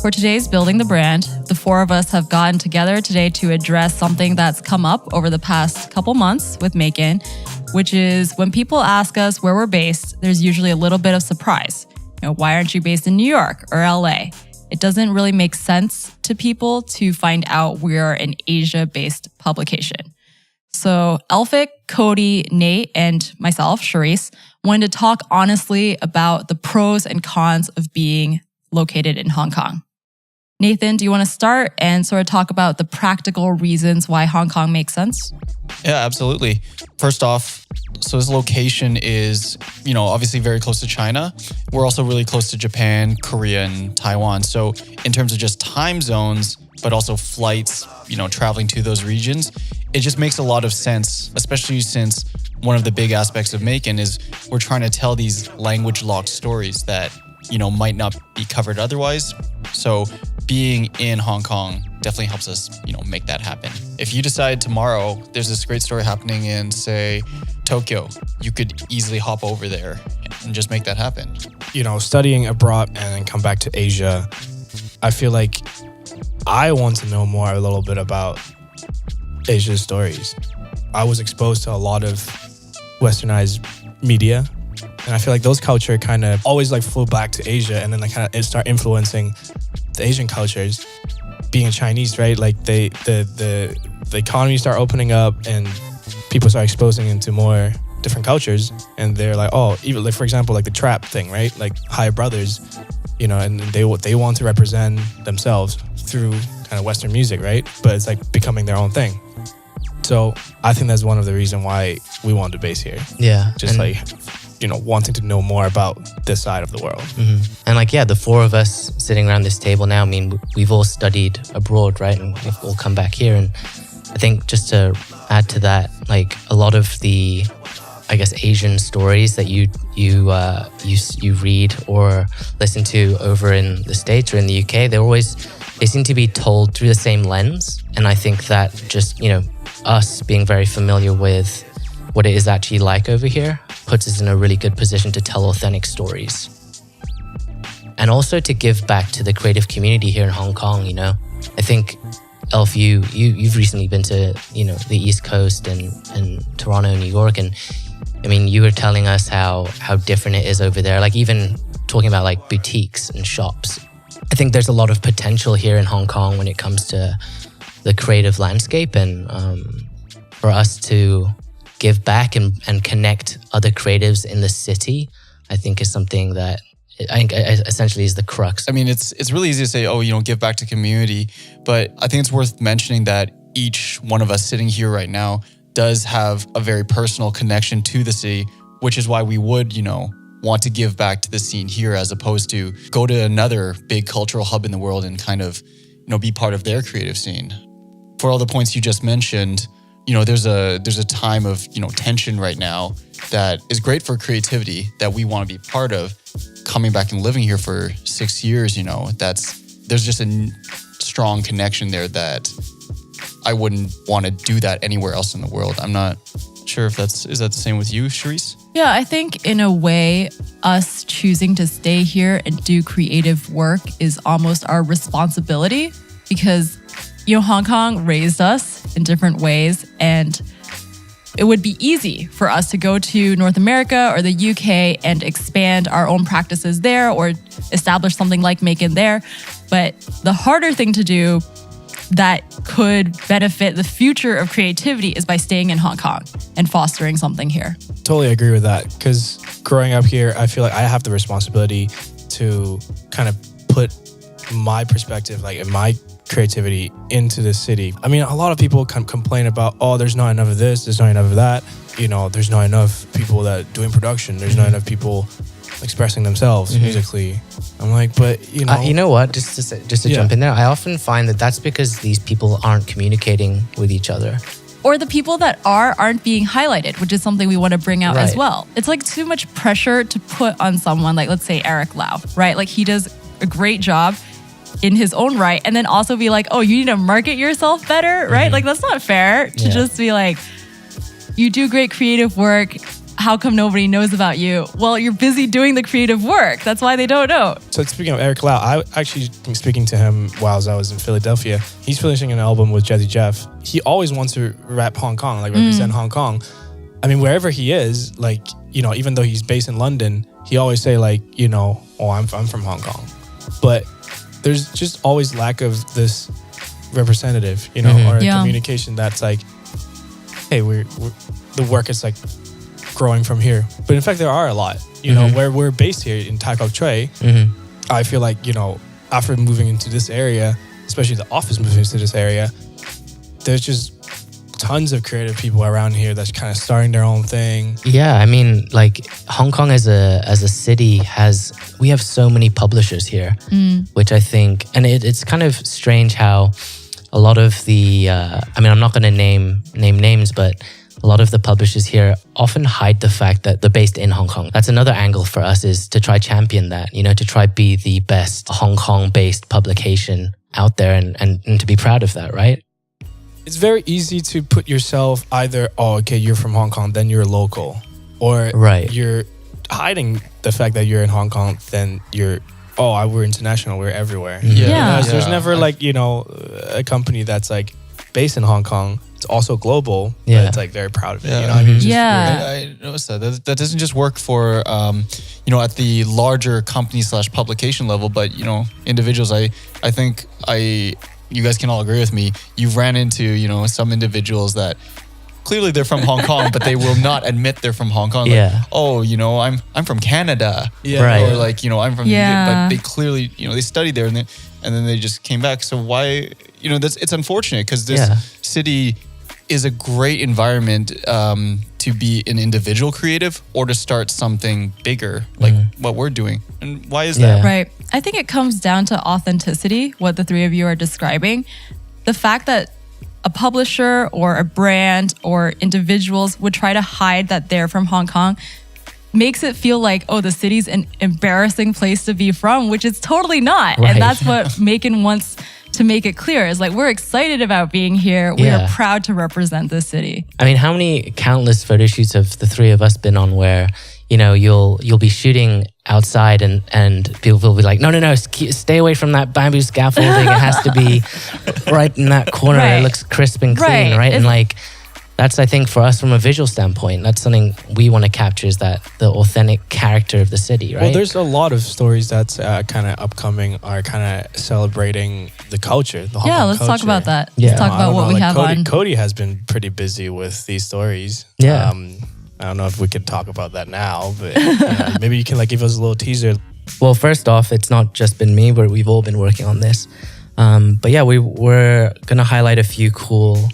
For today's Building the Brand, the four of us have gotten together today to address something that's come up over the past couple months with MAEKAN, which is when people ask us where we're based, there's usually a little bit of surprise. Why aren't you based in New York or LA? It doesn't really make sense to people to find out we're an Asia-based publication. So Elphick, Cody, Nate, and myself, Charis, wanted to talk honestly about the pros and cons of being located in Hong Kong. Nathan, do you want to start and sort of talk about the practical reasons why Hong Kong makes sense? Yeah, absolutely. First off, so this location is, obviously very close to China. We're also really close to Japan, Korea, and Taiwan. So in terms of just time zones, but also flights, traveling to those regions, it just makes a lot of sense, especially since one of the big aspects of MAEKAN is we're trying to tell these language-locked stories that, might not be covered otherwise. So being in Hong Kong definitely helps us, make that happen. If you decide tomorrow, there's this great story happening in, say, Tokyo, you could easily hop over there and just make that happen. Studying abroad and then come back to Asia, I feel like I want to know more a little bit about Asia's stories. I was exposed to a lot of westernized media, and I feel like those culture kind of always flew back to Asia, and then they kind of start influencing the Asian cultures. Being Chinese, right? The economy start opening up, and people start exposing into more different cultures, and they're even for example, the trap thing, right? Higher Brothers, and they want to represent themselves through kind of Western music, right? But it's becoming their own thing. So I think that's one of the reasons why we want to base here. Yeah. Just wanting to know more about this side of the world. Mm-hmm. And the four of us sitting around this table now, we've all studied abroad, right? And we've all come back here. And I think just to add to that, a lot of the, Asian stories that you read or listen to over in the States or in the UK, they seem to be told through the same lens. And I think that just, us being very familiar with what it is actually like over here puts us in a really good position to tell authentic stories. And also to give back to the creative community here in Hong Kong, I think, Elf, you've recently been to, the East Coast and Toronto, New York, and you were telling us how different it is over there, even talking about boutiques and shops. I think there's a lot of potential here in Hong Kong when it comes to the creative landscape, and for us to give back and connect other creatives in the city, I think is something that I think essentially is the crux. It's really easy to say, give back to community, but I think it's worth mentioning that each one of us sitting here right now does have a very personal connection to the city, which is why we would, want to give back to the scene here as opposed to go to another big cultural hub in the world and kind of, be part of their creative scene. For all the points you just mentioned, there's a time of, tension right now that is great for creativity that we want to be part of. Coming back and living here for 6 years, there's just a strong connection there that I wouldn't want to do that anywhere else in the world. I'm not sure if is that the same with you, Charis? Yeah, I think in a way, us choosing to stay here and do creative work is almost our responsibility because, Hong Kong raised us in different ways, and it would be easy for us to go to North America or the UK and expand our own practices there or establish something like MAEKAN there. But the harder thing to do that could benefit the future of creativity is by staying in Hong Kong and fostering something here. Totally agree with that, because growing up here, I feel like I have the responsibility to kind of put my perspective, and my creativity into the city. A lot of people complain about, there's not enough of this, there's not enough of that. There's not enough people that doing production. There's not enough people expressing themselves musically. I'm but you know what? Just to jump in there, I often find that that's because these people aren't communicating with each other. Or the people that aren't being highlighted, which is something we want to bring out as well. It's too much pressure to put on someone let's say Eric Lau, right? He does a great job in his own right, and then also be you need to market yourself better, right? That's not fair to just be you do great creative work, how come nobody knows about you? Well, you're busy doing the creative work. That's why they don't know. So speaking of Eric Lau, I actually been speaking to him while I was in Philadelphia. He's finishing an album with Jazzy Jeff. He always wants to rap Hong Kong, like represent Hong Kong. I mean, wherever he is, like, you know, even though he's based in London, he always say like, you know, oh, I'm from Hong Kong. But there's just always lack of this representative, you know, or communication that's like, hey, we're the work is like growing from here. But in fact, there are a lot, you know, where we're based here in Tai Kok Tsui. I feel like, you know, after moving into this area, especially the office moving into this area, there's just tons of creative people around here that's kind of starting their own thing. Yeah, I mean, like Hong Kong as a city we have so many publishers here, which I think, and it's kind of strange how a lot of the, I mean, I'm not going to name names, but a lot of the publishers here often hide the fact that they're based in Hong Kong. That's another angle for us, is to try champion that, you know, to try be the best Hong Kong-based publication out there and to be proud of that, right? It's very easy to put yourself either, oh, okay, you're from Hong Kong, then you're local. Or you're hiding the fact that you're in Hong Kong, then you're, oh, we're international, we're everywhere. Yeah. You know, so there's never like, you know, a company that's like based in Hong Kong, it's also global, but it's like very proud of it. You know what I mean? It's just I noticed that doesn't just work for, you know, at the larger company / publication level, but, you know, individuals. I think you guys can all agree with me. You've ran into, you know, some individuals that clearly they're from Hong Kong, but they will not admit they're from Hong Kong. Like, oh, you know, I'm from Canada. Or like, you know, I'm from but they clearly, you know, they studied there and then they just came back. So why, you know, it's unfortunate because this city is a great environment to be an individual creative or to start something bigger like what we're doing. And why is that? Right. I think it comes down to authenticity, what the three of you are describing. The fact that a publisher or a brand or individuals would try to hide that they're from Hong Kong makes it feel like, oh, the city's an embarrassing place to be from, which it's totally not. And that's what MAEKAN wants to make it clear, is like, we're excited about being here. We are proud to represent this city. I mean, how many countless photo shoots have the three of us been on where, you know, you'll be shooting outside and people will be like, no, stay away from that bamboo scaffolding. It has to be right in that corner. It looks crisp and clean, right? And like, that's, I think, for us from a visual standpoint, that's something we want to capture, is that the authentic character of the city, right? Well, there's a lot of stories that's kind of upcoming, are kind of celebrating the culture, the Hong Kong let's culture. talk about that. Let's talk about what we have on. Cody has been pretty busy with these stories. Yeah. I don't know if we could talk about that now, but you know, maybe you can like give us a little teaser. Well, first off, it's not just been me, but we've all been working on this. But yeah, we're going to highlight a few cool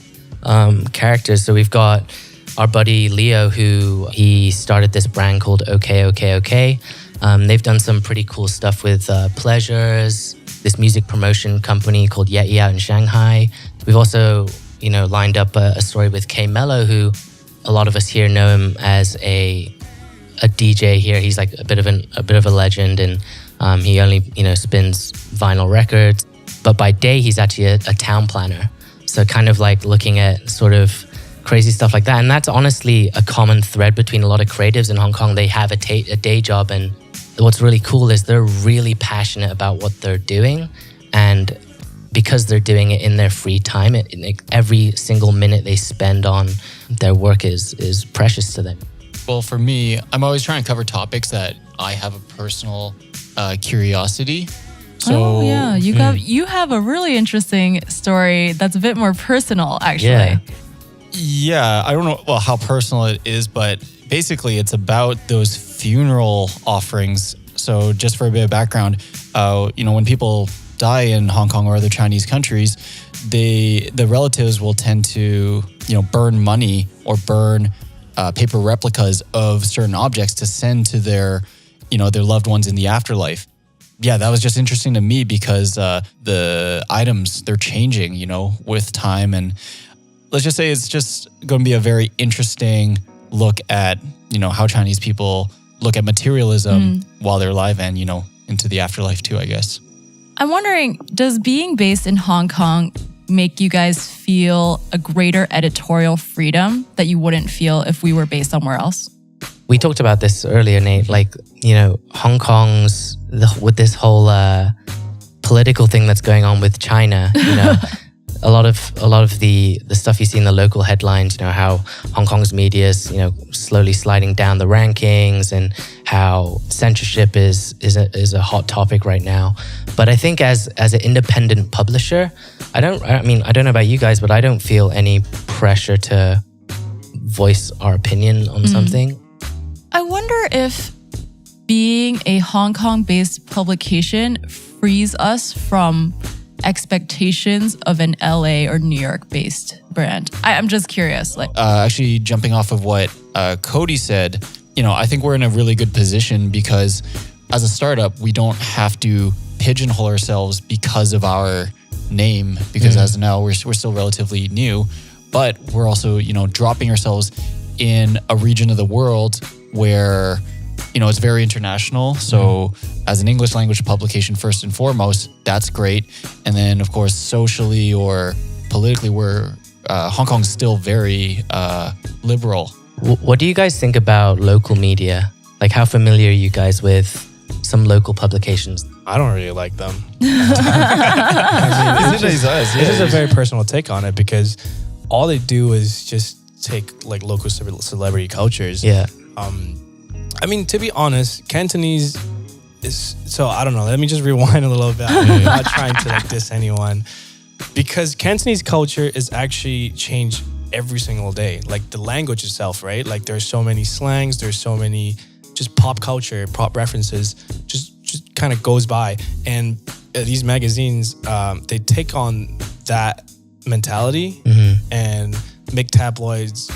characters. So we've got our buddy Leo, who he started this brand called OK. They've done some pretty cool stuff with Pleasures, this music promotion company called Yeti out in Shanghai. We've also, you know, lined up a story with K Mello, who a lot of us here know him as a DJ here. He's like a bit of a legend, and he only, you know, spins vinyl records. But by day, he's actually a town planner. So kind of like looking at sort of crazy stuff like that. And that's honestly a common thread between a lot of creatives in Hong Kong. They have a day job, and what's really cool is they're really passionate about what they're doing. And because they're doing it in their free time, every single minute they spend on their work is precious to them. Well, for me, I'm always trying to cover topics that I have a personal curiosity. So, you have a really interesting story that's a bit more personal, actually. Yeah, I don't know how personal it is, but basically it's about those funeral offerings. So just for a bit of background, you know, when people die in Hong Kong or other Chinese countries, the relatives will tend to, you know, burn money or burn paper replicas of certain objects to send to their loved ones in the afterlife. Yeah, that was just interesting to me because the items, they're changing, you know, with time. And let's just say it's just going to be a very interesting look at, you know, how Chinese people look at materialism while they're alive and, you know, into the afterlife too, I guess. I'm wondering, does being based in Hong Kong make you guys feel a greater editorial freedom that you wouldn't feel if we were based somewhere else? we talked about this earlier, Nate, like, you know, Hong Kong's, with this whole political thing that's going on with China, you know, a lot of the stuff you see in the local headlines, you know, how Hong Kong's media is, you know, slowly sliding down the rankings, and how censorship is a hot topic right now. But I think as an independent publisher, I don't know about you guys, but I don't feel any pressure to voice our opinion on something. I wonder if being a Hong Kong-based publication frees us from expectations of an LA or New York-based brand. I'm just curious. Like, actually, jumping off of what Cody said, you know, I think we're in a really good position because as a startup, we don't have to pigeonhole ourselves because of our name. Because as of now, we're still relatively new, but we're also, you know, dropping ourselves in a region of the world where, you know, it's very international. So as an English language publication, first and foremost, that's great. And then, of course, socially or politically, Hong Kong's still very liberal. What do you guys think about local media? Like, how familiar are you guys with some local publications? I don't really like them. This is a very personal take on it, because all they do is just take like local celebrity cultures. Yeah. I mean, to be honest, Cantonese is, so I don't know, let me just rewind a little bit. I'm not trying to like diss anyone, because Cantonese culture is actually changed every single day. Like the language itself, right? Like there's so many slangs, there's so many just pop culture, pop references, just kind of goes by. And these magazines, they take on that mentality and make tabloids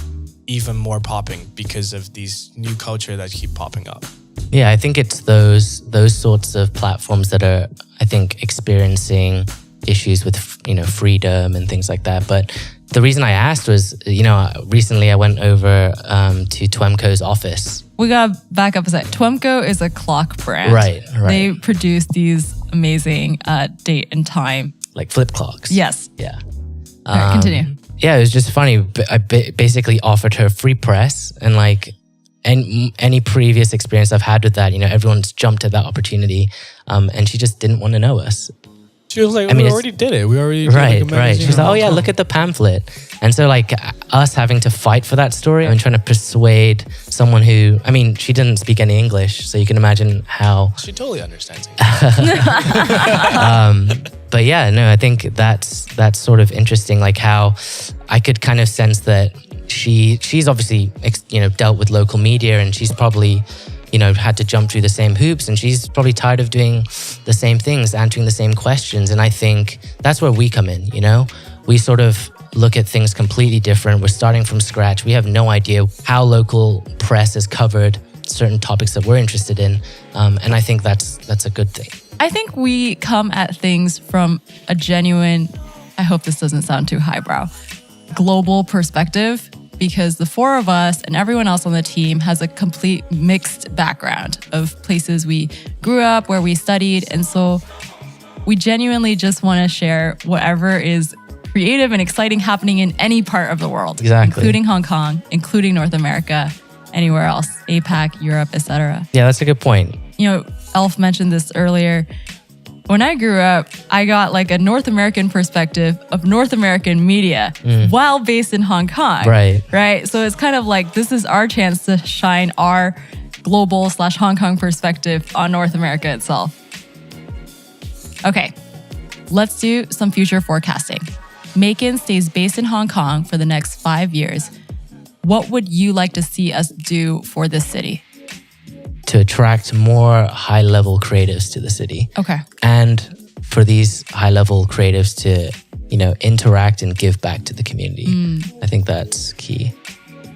even more popping because of these new culture that keep popping up. Yeah, I think it's those sorts of platforms that are, I think, experiencing issues with, you know, freedom and things like that. But the reason I asked was, you know, recently I went over to Twemco's office. we got to back up a sec. Twemco is a clock brand. Right. They produce these amazing date and time. Like flip clocks. Yes. Yeah. All right, continue. Yeah, it was just funny. I basically offered her free press, and like any previous experience I've had with that, you know, everyone's jumped at that opportunity, and she just didn't want to know us. She was like, we already did it. We already right. She's like, oh yeah, look at the pamphlet. And so like us having to fight for that story, I'm trying to persuade someone who, I mean, she didn't speak any English, so you can imagine how. She totally understands. But yeah, no, I think that's sort of interesting, like how I could kind of sense that she's obviously, you know, dealt with local media, and she's probably, you know, had to jump through the same hoops, and she's probably tired of doing the same things, answering the same questions. And I think that's where we come in, you know? We sort of look at things completely different. We're starting from scratch. We have no idea how local press has covered certain topics that we're interested in. And I think that's a good thing. I think we come at things from a genuine, I hope this doesn't sound too highbrow, global perspective, because the four of us and everyone else on the team has a complete mixed background of places we grew up, where we studied. And so we genuinely just want to share whatever is creative and exciting happening in any part of the world. Exactly. Including Hong Kong, including North America, anywhere else, APAC, Europe, etc. Yeah, that's a good point. You know, Elf mentioned this earlier. When I grew up, I got like a North American perspective of North American media while based in Hong Kong. Right. So it's kind of like, this is our chance to shine our global / Hong Kong perspective on North America itself. Okay, let's do some future forecasting. MAEKAN stays based in Hong Kong for the next 5 years. What would you like to see us do for this city? To attract more high-level creatives to the city. Okay. And for these high-level creatives to, you know, interact and give back to the community. I think that's key.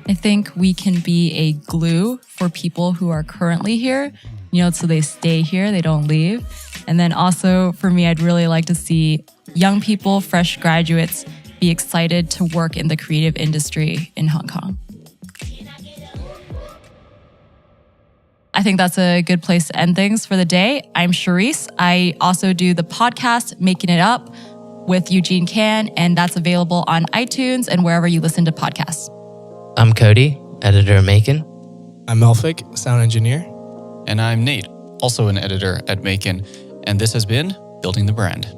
I think we can be a glue for people who are currently here, you know, so they stay here, they don't leave. And then also for me, I'd really like to see young people, fresh graduates, be excited to work in the creative industry in Hong Kong. I think that's a good place to end things for the day. I'm Charis. I also do the podcast, Making It Up with Eugene Can, and that's available on iTunes and wherever you listen to podcasts. I'm Cody, editor of MAEKAN. I'm Elphick, sound engineer. And I'm Nate, also an editor at MAEKAN. And this has been Building the Brand.